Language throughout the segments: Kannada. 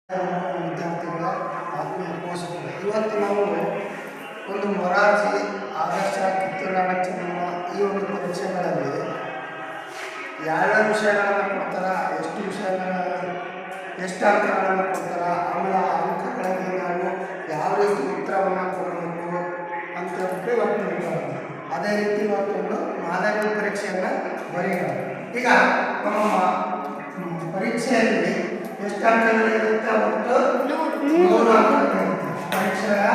ವಿದ್ಯಾರ್ಥಿಗಳ ಆತ್ಮೀಯ ಪೋಷಕರು, ಇವತ್ತು ನಾವು ಒಂದು ಮೊರಾರ್ಜಿ, ಆದರ್ಶ, ಕಿತ್ತೂರು ರಾಣಿ ಚೆನ್ನಮ್ಮ ಈ ಒಂದು ಪರೀಕ್ಷೆಗಳಲ್ಲಿ ಯಾವ್ಯಾವ ವಿಷಯಗಳನ್ನು ಕೊಡ್ತಾರ, ಎಷ್ಟು ಅಂಕಗಳನ್ನು ಕೊಡ್ತಾರ, ಆಮೇಲೆ ಆ ಅಂಕಗಳಲ್ಲಿ ನಾವು ಯಾವ ರೀತಿ ಉತ್ತರವನ್ನು ಕೊಡಬೇಕು ಅಂತ ಹೇಳ್ಬಿಟ್ಟು ಇವತ್ತು ನೋಡ್ತಾರೆ. ಅದೇ ರೀತಿ ಇವತ್ತೊಂದು ಮಾದರಿ ಪರೀಕ್ಷೆಯನ್ನು ಬರೆಯೋಣ. ಈಗ ನಮ್ಮ ಪರೀಕ್ಷೆಯಲ್ಲಿ ಎಷ್ಟು ಅಂಕಗಳಿರುತ್ತೆ? ಒಟ್ಟು 100 ಅಂಕಗಳಿರುತ್ತೆ. ಪರೀಕ್ಷೆಯ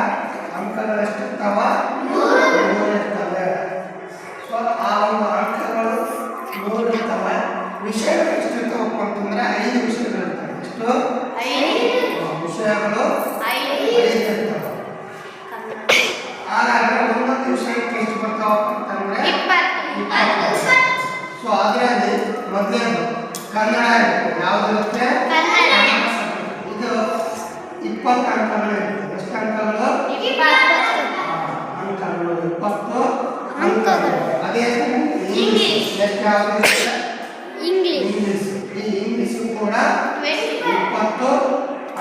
ಅಂಕಗಳೆಷ್ಟಿರ್ತಾವ? 100 ಇರ್ತವೆ. ಸೊ ಆ ಒಂದು ಅಂಕಗಳು 100 ಇರ್ತವೆ. ವಿಷಯಗಳು ಎಷ್ಟಿರ್ತಾವಪ್ಪ ಅಂತಂದ್ರೆ 5 ವಿಷಯಗಳಿರ್ತವೆ. ಎಷ್ಟು ವಿಷಯಗಳು? 5 ಇರ್ತವೆ. ಹಾಗಾದ್ರೆ ಒಂದೊಂದು ವಿಷಯಕ್ಕೆ ಎಷ್ಟು ಬರ್ತಾವಪ್ಪ ಅಂತಂದ್ರೆ 20. ಸೊ ಅದರಲ್ಲಿ ಮೊದಲೇದು ಕನ್ನಡ ಇರುತ್ತೆ. ಯಾವುದಿರುತ್ತೆ? ಇದು 20 ಅಂಕಗಳು ಇರುತ್ತೆ. ಎಷ್ಟು ಅಂಕಗಳು? 20 ಅಂಕಗಳು. ಅದೇ ಇಂಗ್ಲಿಷ್ ಎಷ್ಟು ಯಾವುದು ಇರುತ್ತೆ? ಇಂಗ್ಲಿಷ್. ಈ ಇಂಗ್ಲಿಷ್ ಕೂಡ 20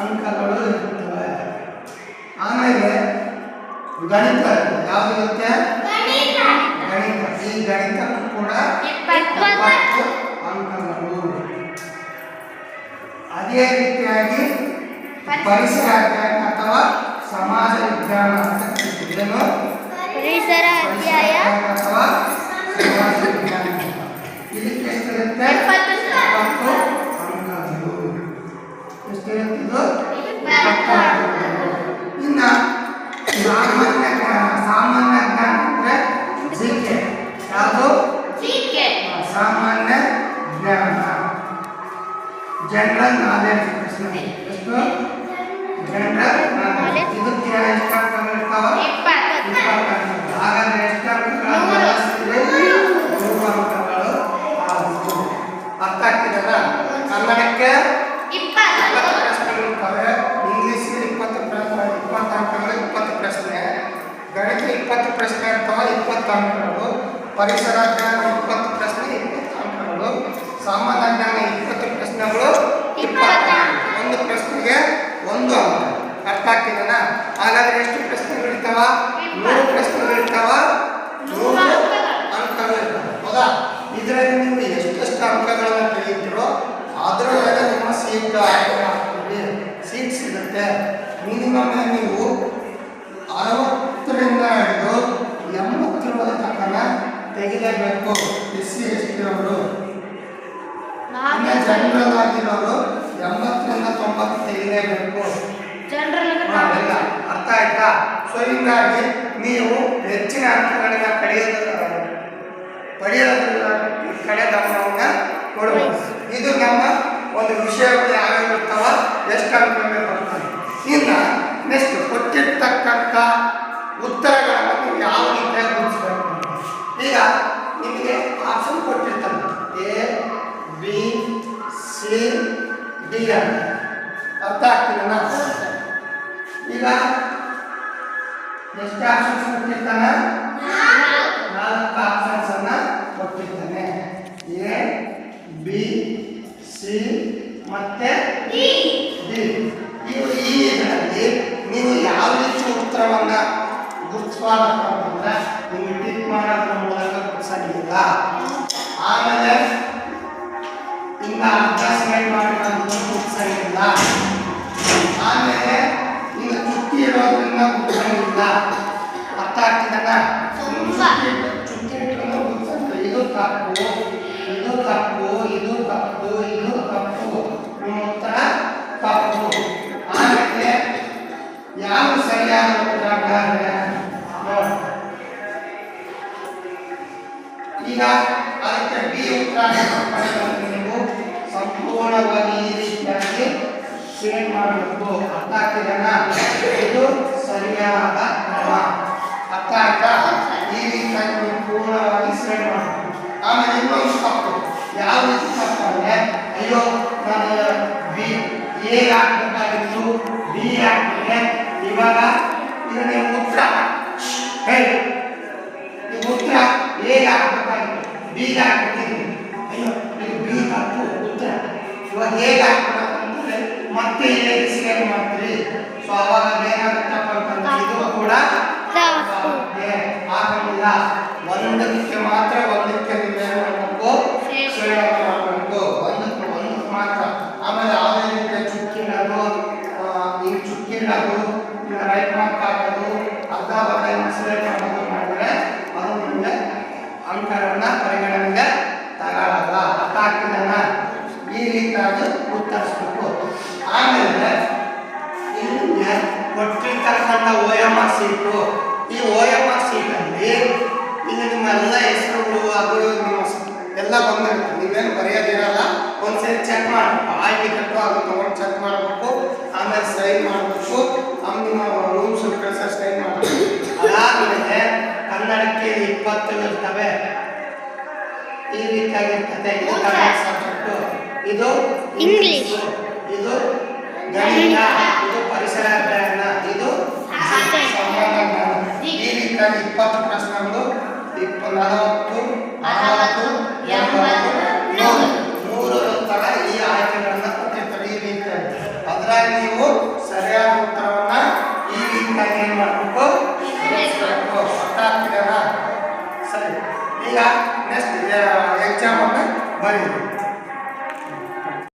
ಅಂಕಗಳು ಇರುತ್ತವೆ. ಆಮೇಲೆ ಗಣಿತ ಯಾವುದಿರುತ್ತೆ? ಗಣಿತ. ಈ ಗಣಿತಕ್ಕೂ ಕೂಡ 20 ಅಂಕಗಳು. ಅದೇ ರೀತಿಯಾಗಿ ಪರಿಸರ ಅಧ್ಯಯನ ಅಥವಾ ಸಮಾಜ ವಿಜ್ಞಾನ ಅಂತ ಕರೀತೀವಿ. ಪರಿಸರ ಅಧ್ಯಯನ ಅಥವಾ ಸಮಾಜ ವಿಜ್ಞಾನ ಇದಕ್ಕೆ ಎಷ್ಟಿರುತ್ತೆ? 20 ಅಂಕಗಳು. ಎಷ್ಟಿರುತ್ತಿದ್ದು? 20 ಅಂಕಗಳು. ಇನ್ನು ಸಾಮಾನ್ಯ ಜ್ಞಾನ ಅಂದ್ರೆ ಜಿಕೆ. ಯಾವುದು? ಸಾಮಾನ್ಯ ಜ್ಞಾನ, ಜನರಲ್ ನಾಲೆಡ್ಜ್ ಪ್ರಶ್ನೆ. ಎಷ್ಟು? General knowledge. ಇದಕ್ಕೆ ಎಷ್ಟು ಅಂಕಗಳಿರ್ತಾವ? 20 ಅಂಕಗಳು. ಹಾಗಾದ್ರೆ ಎಷ್ಟು ಅಂಕಗಳು ಬಳಸ್ತೀವಿ? 100 ಅಂಕಗಳು ಆಗುತ್ತೆ. ಅರ್ಥ ಆಗ್ತಿದೆಯಲ್ಲ? ಕನ್ನಡಕ್ಕೆ 20 ಪ್ರಶ್ನೆಗಳಿರ್ತವೆ. ಇಂಗ್ಲಿಷ್ಗೆ 20 ಅಂಕಗಳು, 20 ಪ್ರಶ್ನೆ. ಗಣಿತ 20 ಪ್ರಶ್ನೆ ಇರ್ತಾವ, 20 ಅಂಕಗಳು. ಪರಿಸರ ಜ್ಞಾನ 20 ಪ್ರಶ್ನೆ, 20 ಅಂಕಗಳು. ಸಾಮಾನ್ಯ ಜ್ಞಾನ 20 ಪ್ರಶ್ನೆಗಳು, 20 ಅಂಕಗಳು. ಒಂದು ಪ್ರಶ್ನೆಗೆ 1 ಅಂಕ. ಅರ್ಥ ಆಗ್ತಿದೆನಾ? ಹಾಗಾದ್ರೆ ಎಷ್ಟು ಪ್ರಶ್ನೆಗಳಿರ್ತಾವ? 100 ಪ್ರಶ್ನೆಗಳಿರ್ತಾವ, 100 ಅಂಕಗಳು ಇರ್ತವೆ. ಹೌದಾ? ಇದರಲ್ಲಿ ನೀವು ಎಷ್ಟು ಅಂಕಗಳನ್ನು ತೆಗೆದಿರೋ ಅದರ ಮೇಲೆ ನಿಮ್ಮ ಸೀಟ್ ಹಾಕ್ತೀವಿ. ಸೀಟ್ ಸಿಗುತ್ತೆ. ಮಿನಿಮಮ್ ನೀವು 60ರಿಂದ ಹಿಡಿದು 80 ತನಕ ತೆಗಿಲೇಬೇಕು. SC ST ಅವರು. ಜನರಲ್ ಆಗಿರೋರು 80ರಿಂದ 90 ತೆಗಿಲೇಬೇಕು. ಅರ್ಥ ಆಯ್ತಾ? ಸೊ ಹೀಗಾಗಿ ನೀವು ಹೆಚ್ಚಿನ ಅಂಕಗಳನ್ನ ಪಡೆಯೋದ್ರ ಕಡೆ ಗಮನವನ್ನು ಕೊಡಬೇಕು. ಇದು ನಮ್ಮ ಒಂದು ವಿಷಯಗಳು ಯಾವ್ಯಾವ ಇರ್ತಾವ, ಎಷ್ಟು ಅಂಕಗಳು ಬರ್ತವೆ. ಇನ್ನು ನೆಕ್ಸ್ಟ್ ಕೊಟ್ಟಿರ್ತಕ್ಕಂಥ ಉತ್ತರಗಳನ್ನು ನೀವು ಯಾವ ರೀತಿಯಾಗಿ ಗುರುತಿಸಬೇಕು. ಈಗ ನಿಮಗೆ ಆಪ್ಷನ್ ಕೊಟ್ಟಿರ್ತಾರೆ A, B, C, D ಅಂತ. ಅರ್ಥ ಆಗ್ತಿದೆನಾ? ಈಗ ಎಷ್ಟು ಆಪ್ಷನ್ಸ್ ಕೊಟ್ಟಿರ್ತಾನೆ? 4 ಆಪ್ಷನ್ಸ್ ಅನ್ನ ಕೊಟ್ಟಿರ್ತಾನೆ. A, B, C ಮತ್ತೆ D. ಇವು ಈ ಇದರಲ್ಲಿ ನೀವು ಯಾವ ರೀತಿ ಉತ್ತರವನ್ನ ಗುರುತಿಸಬೇಕು ಅಂತಂದ್ರೆ ನೀವು ಟಿಕ್ ಮಾಡೋದ್ರ ಮೂಲಕ ಗುರುತಿಸಂಗಿಲ್ಲ. ಆಮೇಲೆ ಹಿಂಗ ಅಡ್ಜಸ್ಟ್ಮೆಂಟ್ ಮಾಡೋದ್ರಿಂದ ಗುರುತಿಸಂಗಿಲ್ಲ. ಆಮೇಲೆ ಹಿಂಗ ಚುಕ್ಕಿ ಇರೋದ್ರಿಂದ ಗುರುತಿಸಂಗಿಲ್ಲ. ಅರ್ಥ ಆಗ್ತಿದೆನ? ಚುಕ್ಕಿ ಇಟ್ಕೊಂಡು ಗುರುತಿಸಂಗಿಲ್ಲ. ಇದು ತಪ್ಪು, ಇದು ತಪ್ಪು, ಇದು ತಪ್ಪು, ಇದು ತಪ್ಪು. ನಿಮ್ಮ ಉತ್ತರ ತಪ್ಪು. ಆಮೇಲೆ ಯಾವ ಸರಿಯಾದ ಉತ್ತರ ನೋಡಿ. ಈಗ ಅದಕ್ಕೆ ಬಿ ಉತ್ತರ ನೀವು ಸಂಪೂರ್ಣವಾಗಿ ಈ ರೀತಿಯಾಗಿ ಸೇವ್ ಮಾಡಬೇಕು. ಅರ್ಥ ಆಗ್ತಿದೆನಾ? ಇದು ಸರಿಯಾದ ಕ್ರಮ. ಅರ್ಥ ಆಯ್ತಾ? ಈ ರೀತಿಯಾಗಿ ನೀವು ಪೂರ್ಣವಾಗಿ ಸೇವ್ ಮಾಡಬೇಕು. ಆಮೇಲೆ ಇನ್ನೊಂದು ತಪ್ಪು. ಯಾವ ರೀತಿ ತಪ್ಪು ಅಂದ್ರೆ, ಅಯ್ಯೋ ನಾನು A ಹಾಕಬೇಕಾಗಿತ್ತು, B ಹಾಕ್ತಿದೆ. ಇವಾಗ ಇದು ನೀವು ಉತ್ತರ ಹೇಳಿ. ಈ ಉತ್ತರ A ಹಾಕಬೇಕಾಗಿತ್ತು, B ಹಾಕ್ಬಿಟ್ಟಿದ್ದೀನಿ. ಅಯ್ಯೋ ಇದು B ತಪ್ಪು ಉತ್ತರ. ಇವಾಗ A ಹಾಕ್ಬೇಕಂತಂದ್ರೆ ಮತ್ತೆ A ಸೊ ಅವಾಗ ಏನಾಗುತ್ತಪ್ಪ ಅಂತಂದ್ರೆ ಇದು ಕೂಡ ಆಗಲಿಲ್ಲ. ಒಂದಕ್ಕೆ ಮಾತ್ರ ಒಂದಕ್ಕೆ ನೀವೇನು ಮಾಡಬೇಕು, ಸೇವನೆ ಮಾಡಬೇಕು. ಒಂದಕ್ಕೆ ಮಾತ್ರ. ಆಮೇಲೆ ಯಾವುದೇ ರೀತಿಯ ಚುಕ್ಕಿಡೋದು, ಈ ಚುಕ್ಕಿಡೋದು, ರೈಟ್ ಮಾರ್ಕ್ ಹಾಕೋದು, ಅರ್ಧ ಬರ್ಧ ಮಿಸ್ಲೇಟ್ ಮಾಡೋದು ಮಾಡಿದ್ರೆ ಅದು ನಿಮಗೆ ಅಂಕಗಳನ್ನ ಪರಿಗಣನೆಗೆ ತಗೊಳ್ಳಲ್ಲ. ಅರ್ಥ ಆಗ್ತಿದೆನ? ಈ ರೀತಿಯಾಗಿ ಉತ್ತರಿಸ್ಬೇಕು. ಆಮೇಲೆ ನಿಮಗೆ ಕೊಟ್ಟಿರ್ತಕ್ಕಂಥ OMR ಸೀಟು, ಈ OMR ಸೀಟಲ್ಲಿ ಇಲ್ಲಿ ನಿಮ್ಮೆಲ್ಲ ಹೆಸರುಗಳು ಅದು ನಿಮ್ಮ ಎಲ್ಲ ಬಂದಿರುತ್ತೆ. ನೀವೇನು ಬರೆಯೋದಿರಲ್ಲ. ಒಂದ್ಸರಿ ಚೆಕ್ ಮಾಡಬೇಕು. ಆಯ್ಕೆ ಕಟ್ಟು ಅದು ತೊಗೊಂಡು ಚೆಕ್ ಮಾಡಬೇಕು. ಆಮೇಲೆ ಸೈನ್ ಮಾಡಬೇಕು. ಆಮೇಲೆ ನಿಮ್ಮ ರೂಮ್ಸ್ ಸೈನ್ ಮಾಡಬೇಕು. ಅದಾದಮೇಲೆ ಕನ್ನಡಕ್ಕೆ 20 ಇರ್ತವೆ. ಈ ರೀತಿಯಾಗಿರ್ತದೆ. ಇದು ಕನ್ನಡ ಸಬ್ಜೆಕ್ಟು, ಇದು ಇಂಗ್ಲಿಷ್, ಇದು ಗಣಿತ, ಇದು ಪರಿಸರ ಅಧ್ಯಯನ, ಇದು ಸಮಾಜ ಜ್ಞಾನ. ಈ ರೀತಿಯಾಗಿ 20 ಪ್ರಶ್ನೆಗಳು 40, 60, 80, 100 ತರ ಈ ಆಯ್ಕೆಗಳನ್ನ ಕೊಟ್ಟಿರ್ತಾರೆ. ಈ ರೀತಿಯಾಗಿ ಅದ್ರಾಗ ನೀವು ಸರಿಯಾದ ಉತ್ತರವನ್ನ ಈ ರೀತಿಯಾಗಿ ಏನ್ ಮಾಡಬೇಕು, ಅರ್ಥ ಆಗ್ತಿದೆನಾ? ಸರಿ, ಈಗ ನೆಕ್ಸ್ಟ್ ಎಕ್ಸಾಮ್ ಅನ್ನ ಬರೀರಿ.